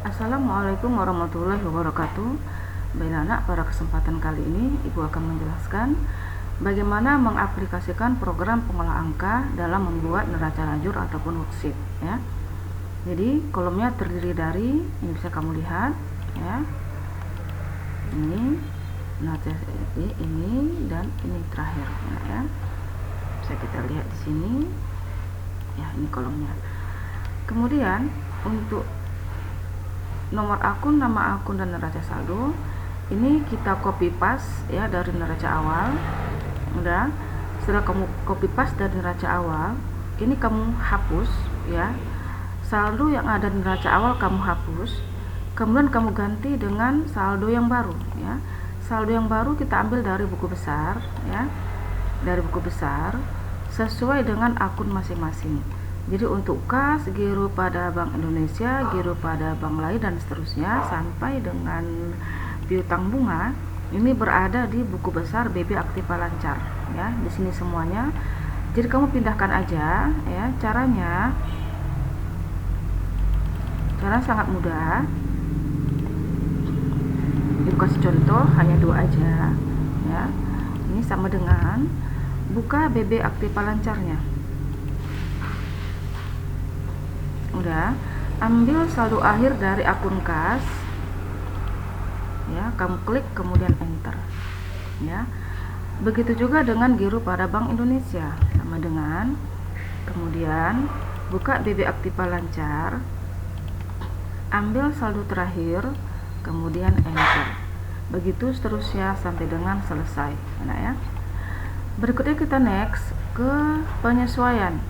Assalamualaikum warahmatullahi wabarakatuh. Baik anak, pada kesempatan kali ini Ibu akan menjelaskan bagaimana mengaplikasikan program pengolah angka dalam membuat neraca lajur ataupun worksheet ya. Jadi kolomnya terdiri dari, ini bisa kamu lihat ya. Ini neraca ini dan ini terakhir ya. Bisa kita lihat di sini. Ya, ini kolomnya. Kemudian untuk nomor akun, nama akun, dan neraca saldo ini kita copy paste ya dari neraca awal. Udah, setelah kamu copy paste dari neraca awal, ini kamu hapus ya. Saldo yang ada di neraca awal kamu hapus, kemudian kamu ganti dengan saldo yang baru ya. Saldo yang baru kita ambil dari buku besar ya, dari buku besar sesuai dengan akun masing-masing. Jadi untuk kas, giro pada Bank Indonesia, giro pada bank lain, dan seterusnya sampai dengan piutang bunga ini berada di buku besar BB Aktiva Lancar ya. Di sini semuanya. Jadi kamu pindahkan aja ya. Caranya sangat mudah. Ibu kasih contoh hanya 2 aja ya. Ini sama dengan buka BB Aktiva Lancarnya. Udah, ambil saldo akhir dari akun kas ya, kamu klik kemudian enter ya. Begitu juga dengan giro pada Bank Indonesia, sama dengan kemudian buka BB Aktiva Lancar, ambil saldo terakhir kemudian enter. Begitu seterusnya sampai dengan selesai nah ya. Berikutnya kita next ke penyesuaian.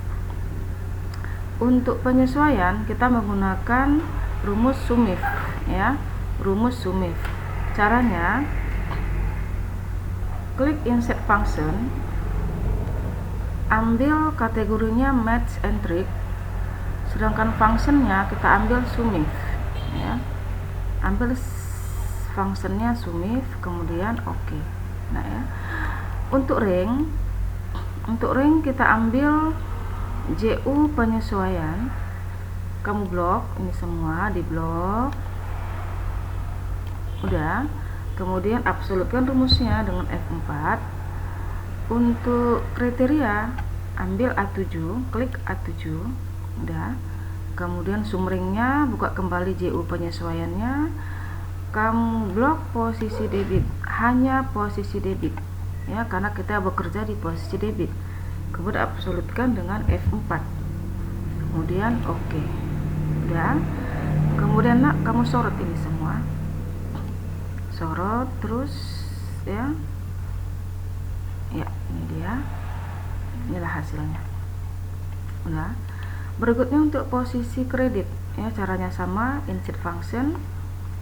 Untuk penyesuaian kita menggunakan rumus SUMIF ya, rumus SUMIF. Caranya klik insert function, ambil kategorinya match and trick, sedangkan functionnya kita ambil SUMIF ya. Ambil functionnya SUMIF kemudian oke. Nah ya. Untuk ring kita ambil JU penyesuaian, kamu blok ini semua, di blok. Udah, kemudian absolutkan rumusnya dengan F4. Untuk kriteria ambil A7, klik A7. Udah, kemudian sumringnya buka kembali JU penyesuaiannya, kamu blok posisi debit, hanya posisi debit ya, karena kita bekerja di posisi debit. Kemudian absolutkan dengan F4, kemudian oke. Udah, kemudian nak kamu sorot ini semua, sorot terus ya. Ya, ini dia, inilah hasilnya. Udah, berikutnya untuk posisi kredit ya, caranya sama, insert function,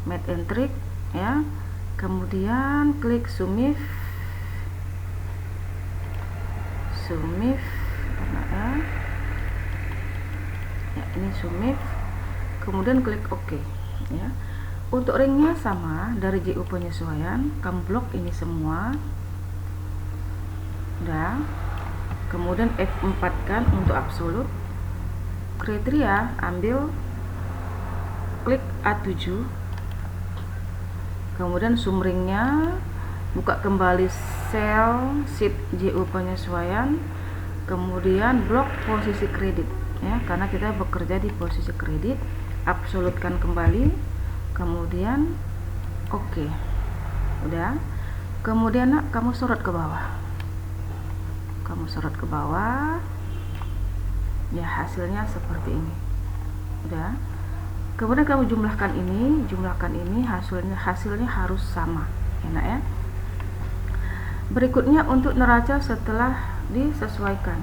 match and trick ya, kemudian klik SUMIF ya, ini SUMIF, kemudian klik OK ya. Untuk ringnya sama, dari JU penyesuaian kamu blok ini semua. Udah, kemudian F4 kan untuk absolut. Kriteria ambil, klik A7, kemudian sumringnya buka kembali sel sheet JU penyesuaian, kemudian blok posisi kredit ya, karena kita bekerja di posisi kredit. Absolutkan kembali, kemudian oke. Udah, kemudian nak kamu sorot ke bawah, ya, hasilnya seperti ini. Udah, kemudian kamu jumlahkan ini, hasilnya harus sama enak ya. Berikutnya untuk neraca setelah disesuaikan,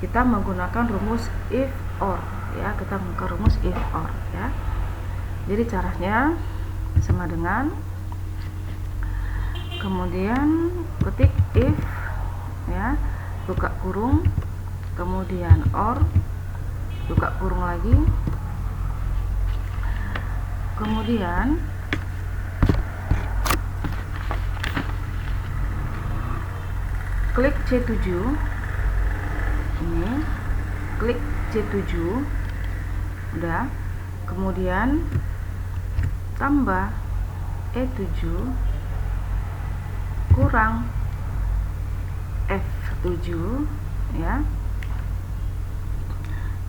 kita menggunakan rumus if or ya, Jadi caranya sama dengan, kemudian ketik if ya, buka kurung, kemudian or, buka kurung lagi, kemudian klik C7 ini, klik C7. Udah, kemudian tambah E7 kurang F7 ya.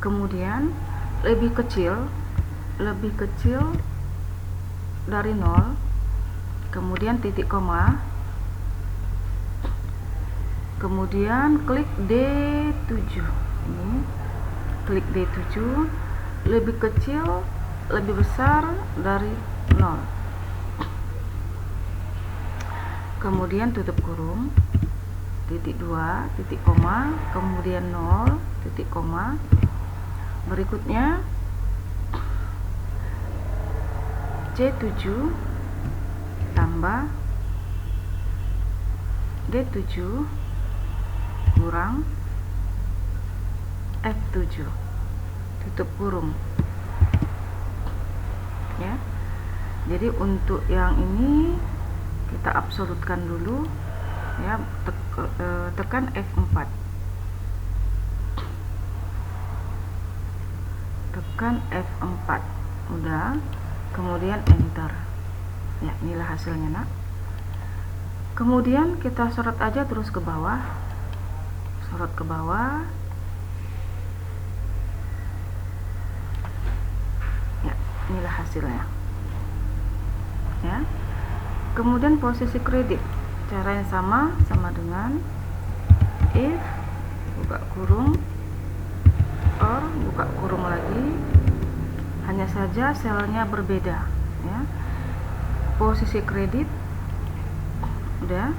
Kemudian lebih kecil dari 0, kemudian titik koma, kemudian klik D7. Ini klik D7, lebih kecil, lebih besar dari 0. Kemudian tutup kurung, titik 2, titik koma, kemudian 0, titik koma. Berikutnya C7 tambah D7 kurang F7, tutup kurung ya. Jadi untuk yang ini kita absolutkan dulu ya, tekan F4, tekan F4, udah, kemudian enter ya. Inilah hasilnya nak. Kemudian kita sorot aja terus ke bawah, sorot ke bawah ya. Inilah hasilnya ya. Kemudian posisi kredit, cara yang sama dengan if buka kurung or buka kurung lagi, hanya saja selnya berbeda ya. Posisi kredit udah,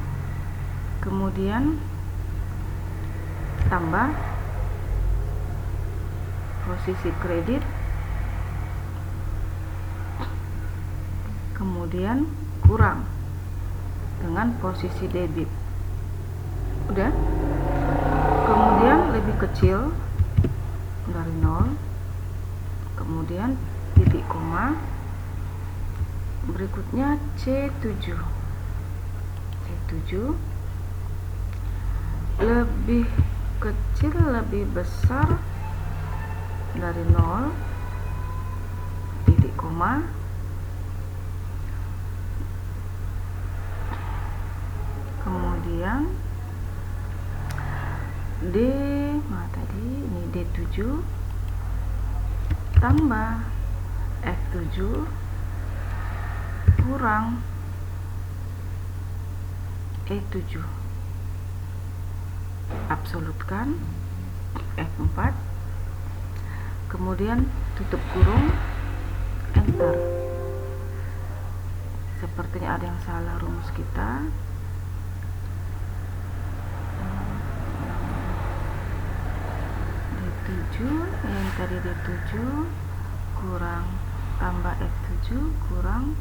kemudian tambah posisi kredit, kemudian kurang dengan posisi debit, udah. Kemudian lebih kecil dari 0, kemudian titik koma, berikutnya C7 lebih kecil, lebih besar dari 0, titik koma, kemudian tadi ini D7 tambah F7 kurang E7, absolutkan F4, kemudian tutup kurung, enter. Sepertinya ada yang salah rumus kita. D7 yang tadi D7 kurang tambah F7 kurang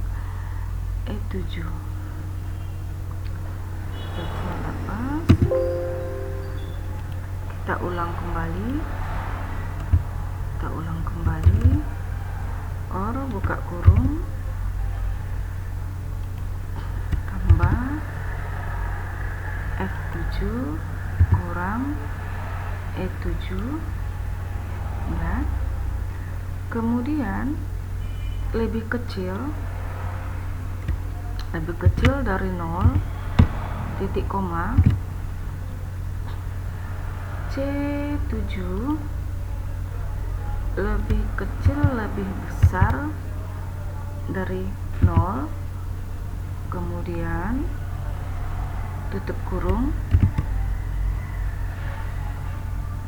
E7. Lepas, kita ulang kembali, or buka kurung tambah F7 kurang E7 ya. Kemudian lebih kecil dari 0, titik koma, C7 lebih kecil, lebih besar dari 0, kemudian tutup kurung,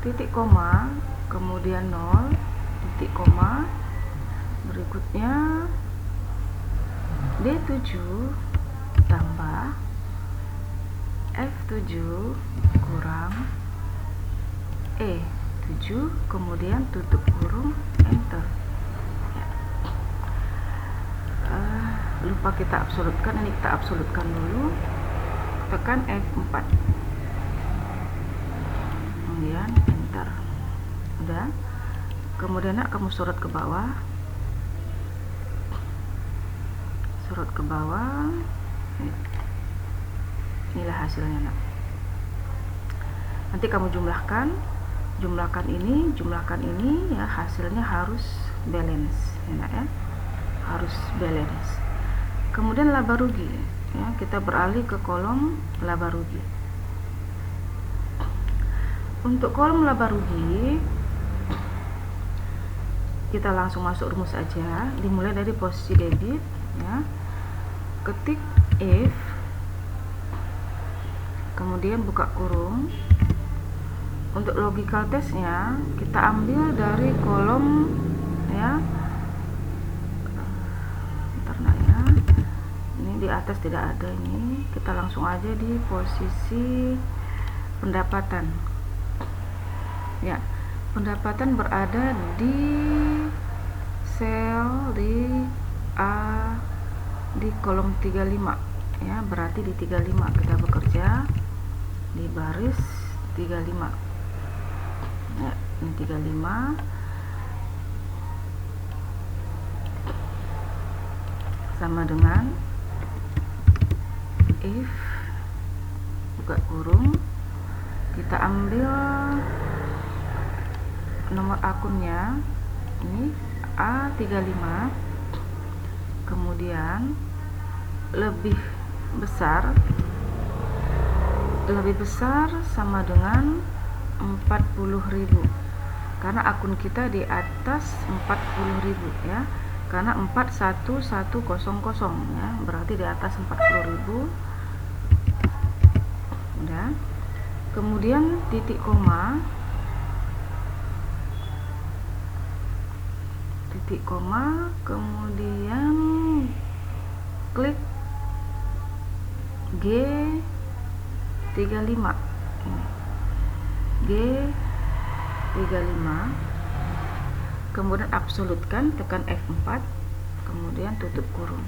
titik koma, kemudian 0, titik koma, berikutnya D7 tambah F7 kurang E7, kemudian tutup kurung, enter ya. Lupa kita absolutkan, ini kita absolutkan dulu, tekan F4, kemudian enter, udah. Kemudian nak kamu sorot ke bawah, inilah hasilnya nak. Nanti kamu jumlahkan ini ya, hasilnya harus balance ya nak ya, harus balance. Kemudian laba rugi, ya, kita beralih ke kolom laba rugi. Untuk kolom laba rugi, kita langsung masuk rumus aja, dimulai dari posisi debit, ya. Ketik if, kemudian buka kurung. Untuk logical testnya kita ambil dari kolom, ya, ini di atas tidak ada, ini kita langsung aja di posisi pendapatan, ya. Pendapatan berada di sel di A di kolom 35, ya, berarti di 35 kita bekerja di baris 35, ya, ini 35 sama dengan if, buka kurung, kita ambil nomor akunnya, ini A35, kemudian lebih besar sama dengan 40.000, karena akun kita di atas 40.000, ya, karena 41100, ya, berarti di atas 40.000. Udah. Kemudian titik koma, kemudian klik G35, kemudian absolutkan, tekan F4, kemudian tutup kurung.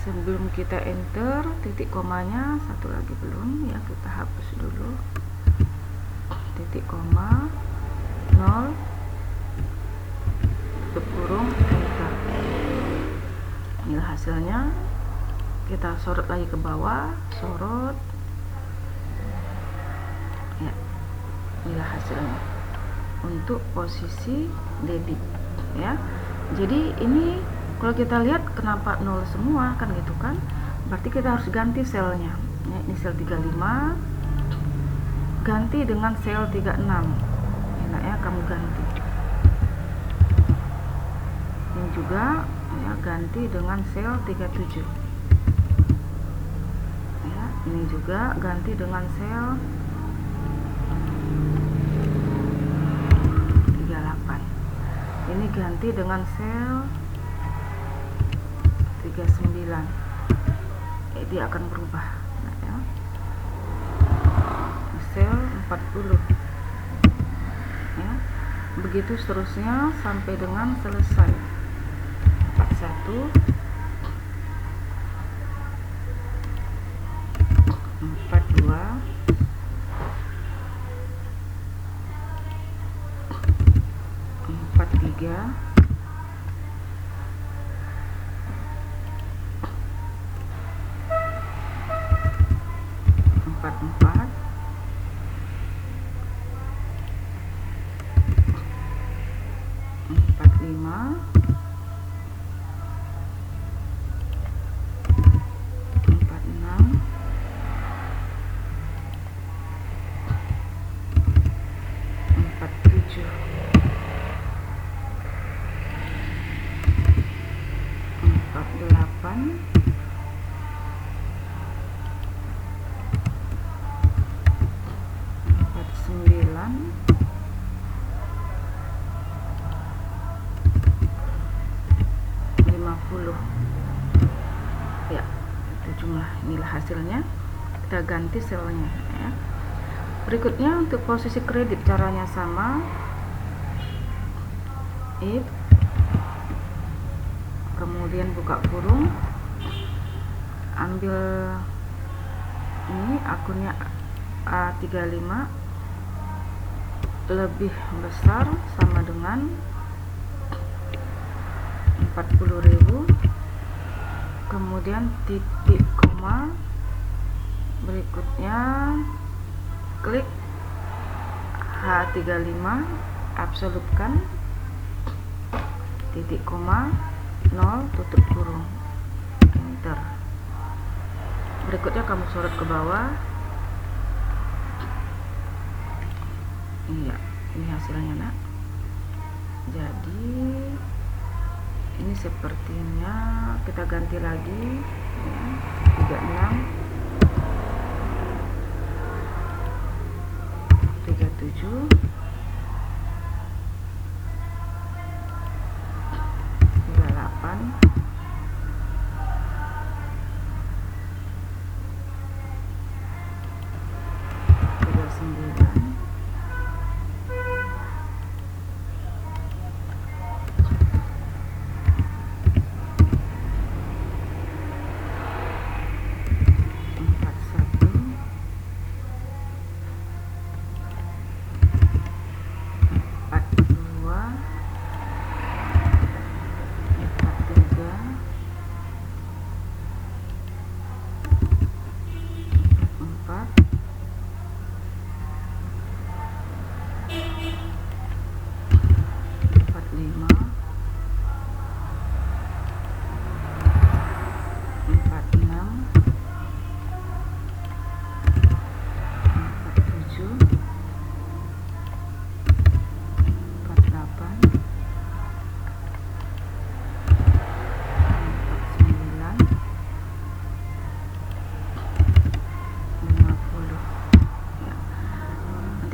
Sebelum kita enter titik komanya, satu lagi belum, ya, kita hapus dulu. Titik koma 0, tutup kurung, enter. Inilah hasilnya. Kita sorot lagi ke bawah, sorot, ya, inilah hasilnya untuk posisi debit, ya. Jadi ini kalau kita lihat kenapa 0 semua, kan gitu kan, berarti kita harus ganti selnya, ya. Ini sel 35 ganti dengan sel 36, enak, ya, kamu ganti. Ini juga, ya, ganti dengan sel 37, ya. Ini juga ganti dengan sel 38. Ini ganti dengan sel 39. Dia akan berubah, nah, ya. Sel 40, ya. Begitu seterusnya sampai dengan selesai. 41, 42, 43, 44, 45, 46, 47, 48, 49, 50, ya, itu jumlah. Inilah hasilnya, kita ganti selnya, ya. Berikutnya untuk posisi kredit caranya sama, if, kemudian buka kurung, ambil ini akunnya A35 lebih besar sama dengan 40.000, kemudian titik koma, berikutnya klik H35, absolutkan, titik koma 0 tutup kurung, enter. Berikutnya kamu sorot ke bawah. Iya, ini hasilnya nak. Jadi ini sepertinya kita ganti lagi ya, 36 37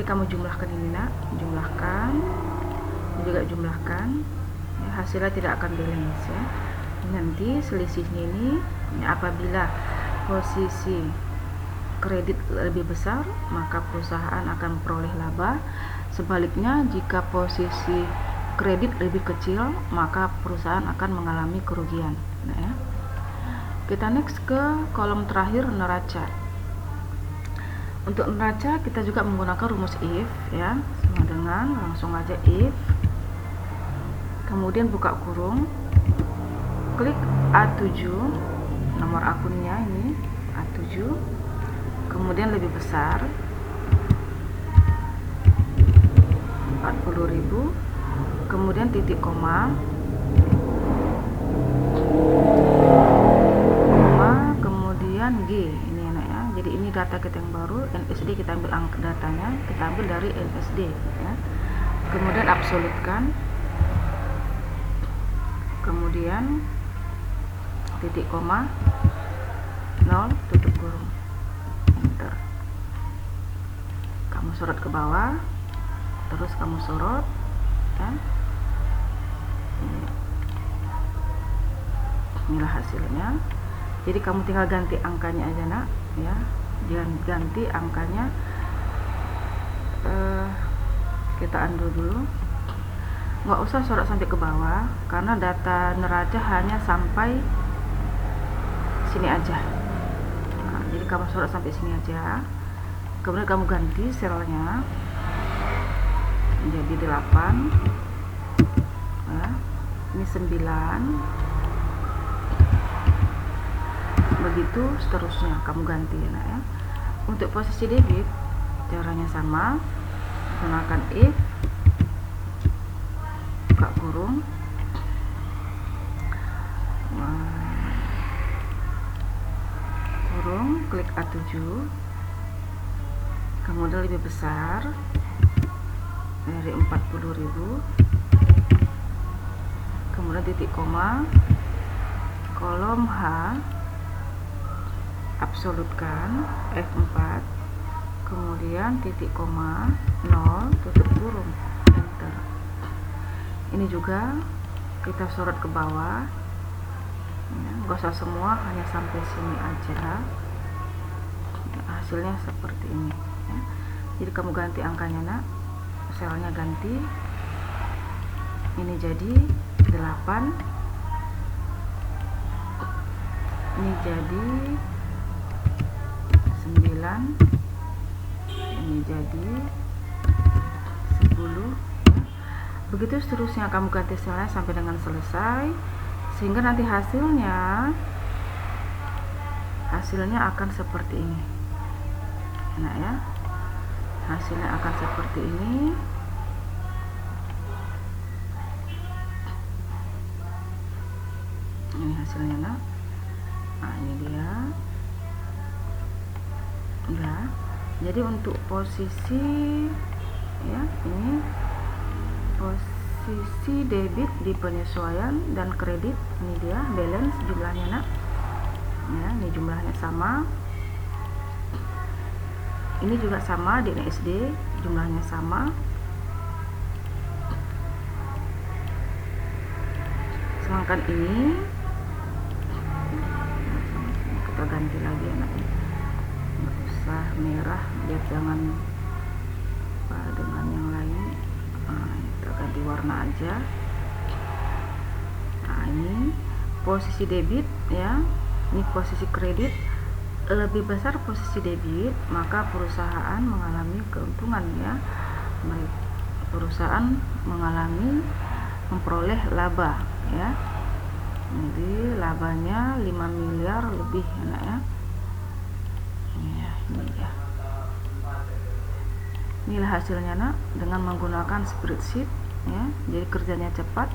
kamu jumlahkan ini nak, jumlahkan juga jumlahkan ya, hasilnya tidak akan balance ya. Nanti selisihnya ini ya, apabila posisi kredit lebih besar maka perusahaan akan memperoleh laba, sebaliknya jika posisi kredit lebih kecil maka perusahaan akan mengalami kerugian. Nah, ya. Kita next ke kolom terakhir, neraca. Untuk neraca kita juga menggunakan rumus if ya, sama dengan langsung aja if, kemudian buka kurung, klik A7 nomor akunnya ini A7, kemudian lebih besar 40.000, kemudian titik koma, kemudian G. Jadi ini data kita yang baru, NSD kita ambil angka datanya, kita ambil dari NSD ya. Kemudian absolutkan, kemudian titik koma 0 tutup kurung, enter. Kamu sorot ke bawah, terus kamu sorot ya. Inilah hasilnya. Jadi kamu tinggal ganti angkanya aja nak ya, jangan ganti angkanya. Kita undo dulu, nggak usah sorot sampai ke bawah karena data neraca hanya sampai sini aja. Nah, jadi kamu sorot sampai sini aja, kemudian kamu ganti selnya menjadi 8 ya, ini 9, begitu seterusnya kamu ganti ya. Untuk posisi debit caranya sama, gunakan if, buka kurung, klik A7, kemudian lebih besar dari 40.000, kemudian titik koma, kolom H, absolutkan F4, kemudian titik koma 0 tutup kurung, enter. Ini juga kita sorot ke bawah ya, nggak usah semua, hanya sampai sini aja ya, hasilnya seperti ini ya. Jadi kamu ganti angkanya nak, selnya ganti, ini jadi 8, ini jadi 9, ini jadi 10 ya. Begitu seterusnya kamu ganti selnya sampai dengan selesai, sehingga nanti hasilnya akan seperti ini. Nah ya, hasilnya akan seperti ini. hasilnya nak. Nah ini dia udah. Jadi untuk posisi ya, ini posisi debit di penyesuaian dan kredit, ini dia balance jumlahnya nak ya, ini jumlahnya sama, ini juga sama di NSD jumlahnya sama. Sedangkan ini kita ganti lagi anaknya, nggak usah merah biar jangan dengan yang lain. Nah, kita ganti warna aja. Nah ini posisi debit ya, ini posisi kredit. Lebih besar posisi debit, maka perusahaan mengalami keuntungan ya, perusahaan memperoleh laba ya. Jadi labanya 5 miliar lebih enak ya. Ya ini ya, inilah hasilnya nak, dengan menggunakan spreadsheet ya. Jadi kerjanya cepat,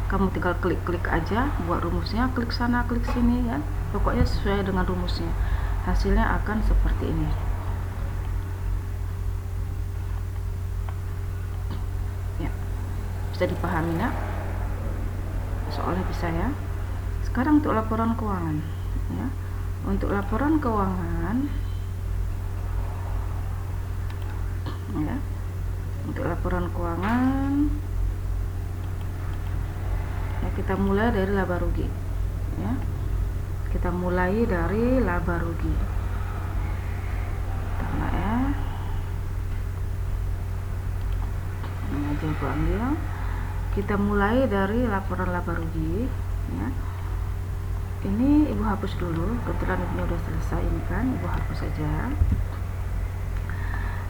kamu tinggal klik-klik aja buat rumusnya, klik sana klik sini ya, pokoknya sesuai dengan rumusnya, hasilnya akan seperti ini ya. Bisa dipahami nak, soalnya bisa ya. Sekarang untuk laporan keuangan ya. Untuk laporan keuangan ya, untuk laporan keuangan ya, kita mulai dari laba rugi ya. Kita mulai dari laba rugi karena ya, ini aja aku ambil. Kita mulai dari laporan laba rugi ya. Ini ibu hapus dulu, kebetulan ini udah selesai ini kan, ibu hapus saja.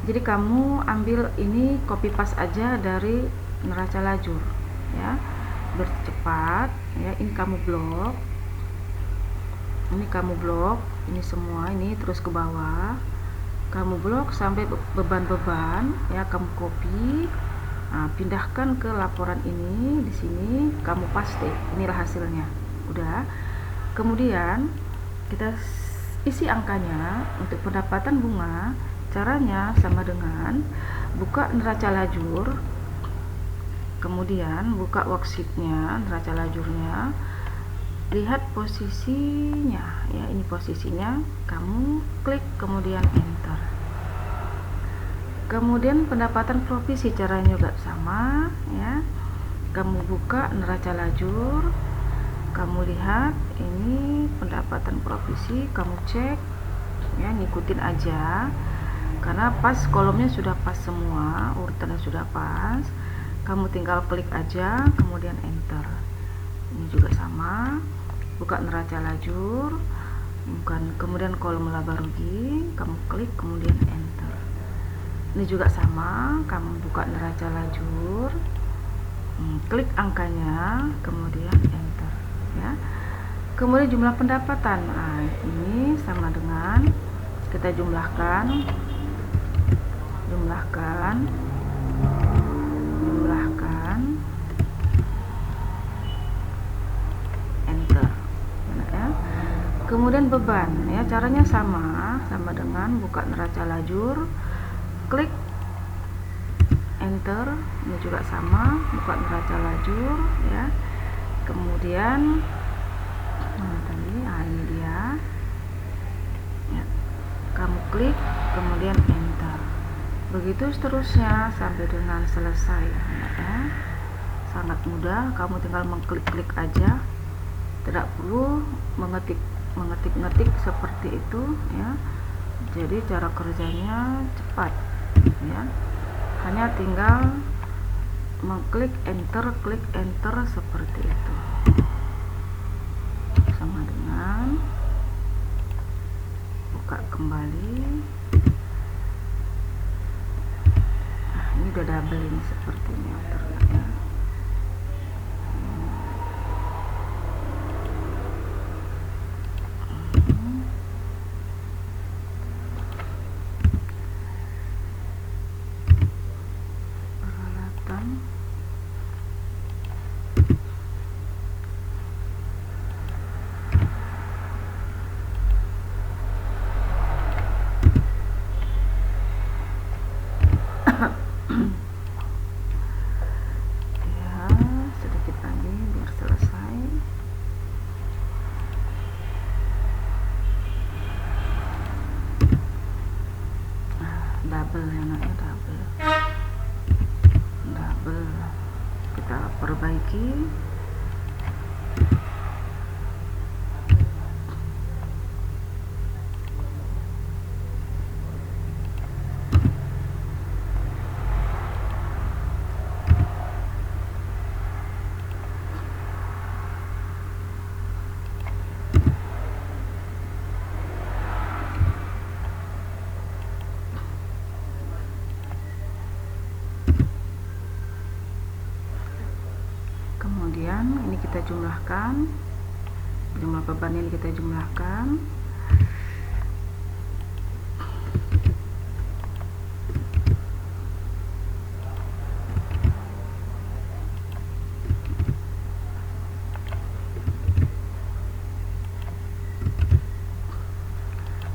Jadi kamu ambil ini, copy paste aja dari neraca lajur ya, bercepat ya. Ini kamu blok, ini semua ini terus ke bawah, kamu blok sampai beban-beban ya, kamu copy. Nah, pindahkan ke laporan ini, di sini kamu paste, inilah hasilnya udah. Kemudian kita isi angkanya. Untuk pendapatan bunga, caranya sama dengan buka neraca lajur, kemudian buka worksheetnya, neraca lajurnya, lihat posisinya ya, ini posisinya, kamu klik kemudian enter. Kemudian pendapatan provisi caranya juga sama ya, kamu buka neraca lajur, kamu lihat ini pendapatan provisi, kamu cek ya, ngikutin aja karena pas, kolomnya sudah pas semua, urutannya sudah pas, kamu tinggal klik aja kemudian enter. Ini juga sama, buka neraca lajur, kemudian kolom laba rugi, kamu klik kemudian enter. Ini juga sama, kamu buka neraca lajur, klik angkanya kemudian enter ya. Kemudian jumlah pendapatan, nah ini sama dengan kita jumlahkan enter ya. Kemudian beban ya, caranya sama dengan buka neraca lajur, klik enter, ini juga sama, buka neraca lajur ya. Kemudian ini dia ya, kamu klik kemudian enter, begitu seterusnya sampai dengan selesai ya. Sangat mudah, kamu tinggal mengklik-klik aja, tidak perlu mengetik seperti itu ya. Jadi cara kerjanya cepat ya, hanya tinggal mengklik enter, klik enter seperti itu, sama dengan buka kembali. Nah, ini udah double ini sepertinya terlihat. Peralatan perbaiki. Kemudian ini kita jumlahkan, jumlah beban ini kita jumlahkan.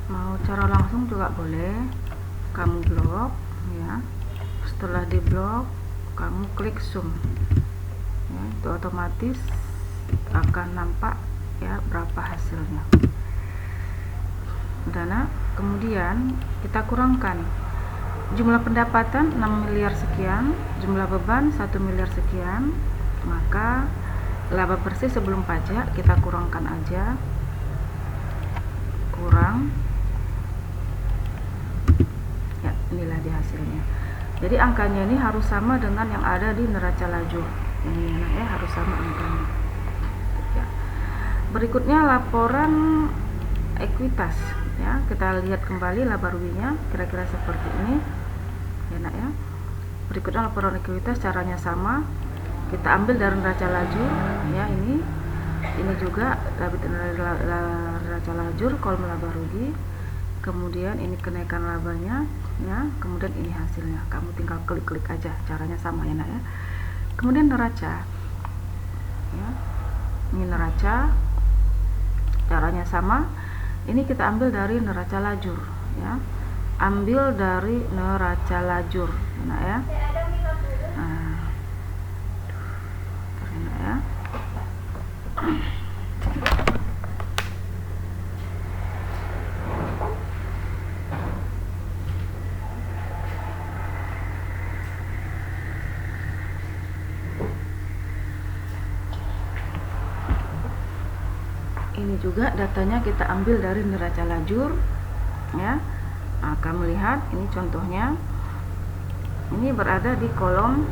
Mau cara langsung juga boleh, kamu blok ya. Setelah di blok, kamu klik zoom ya, itu otomatis akan nampak ya berapa hasilnya. Dana, kemudian kita kurangkan jumlah pendapatan 6 miliar sekian, jumlah beban 1 miliar sekian, maka laba bersih sebelum pajak kita kurangkan aja, kurang ya, inilah di hasilnya. Jadi angkanya ini harus sama dengan yang ada di neraca lajur. Ini ya, harus sama angkanya ya. Berikutnya laporan ekuitas ya, kita lihat kembali laba ruginya kira-kira seperti ini ya nak ya. Berikutnya laporan ekuitas, caranya sama, kita ambil dari neraca lajur ya, ini juga neraca lajur, kolom laba rugi, kemudian ini kenaikan labanya ya, kemudian ini hasilnya, kamu tinggal klik-klik aja, caranya sama ya nak ya. Kemudian neraca ya, ini neraca, caranya sama, ini kita ambil dari neraca lajur ya, ambil dari neraca lajur nah ya. Nah ya. Ini juga datanya kita ambil dari neraca lajur ya. Nah, kamu lihat ini contohnya, ini berada di kolom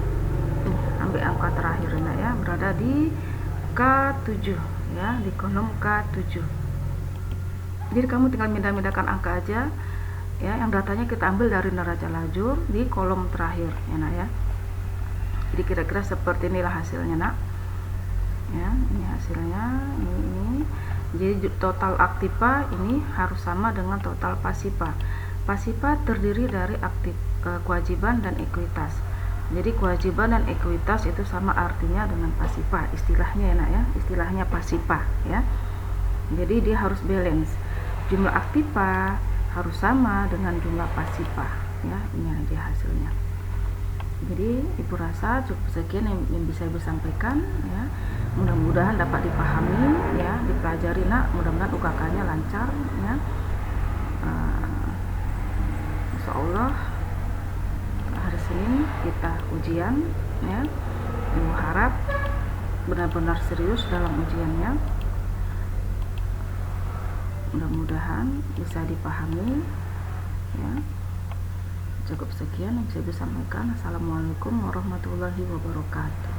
ambil angka terakhir ya, berada di K7 ya, di kolom K7. Jadi kamu tinggal pindah-pindahkan angka aja ya, yang datanya kita ambil dari neraca lajur di kolom terakhir ya nak ya. Jadi kira-kira seperti inilah hasilnya nak ya, ini hasilnya ini. Jadi total aktiva ini harus sama dengan total pasiva. Pasiva terdiri dari kewajiban dan ekuitas. Jadi kewajiban dan ekuitas itu sama artinya dengan pasiva, istilahnya ya nak ya, istilahnya pasiva ya. Jadi dia harus balance, jumlah aktiva harus sama dengan jumlah pasiva ya. Ini aja hasilnya. Jadi ibu rasa cukup sekian yang bisa ibu sampaikan ya, mudah-mudahan dapat dipahami ya, dipelajari nak, mudah-mudahan UKK-nya lancar ya. Insya Allah hari Senin kita ujian ya, ibu harap benar-benar serius dalam ujiannya, mudah-mudahan bisa dipahami ya. Cukup sekian yang bisa disampaikan. Assalamualaikum warahmatullahi wabarakatuh.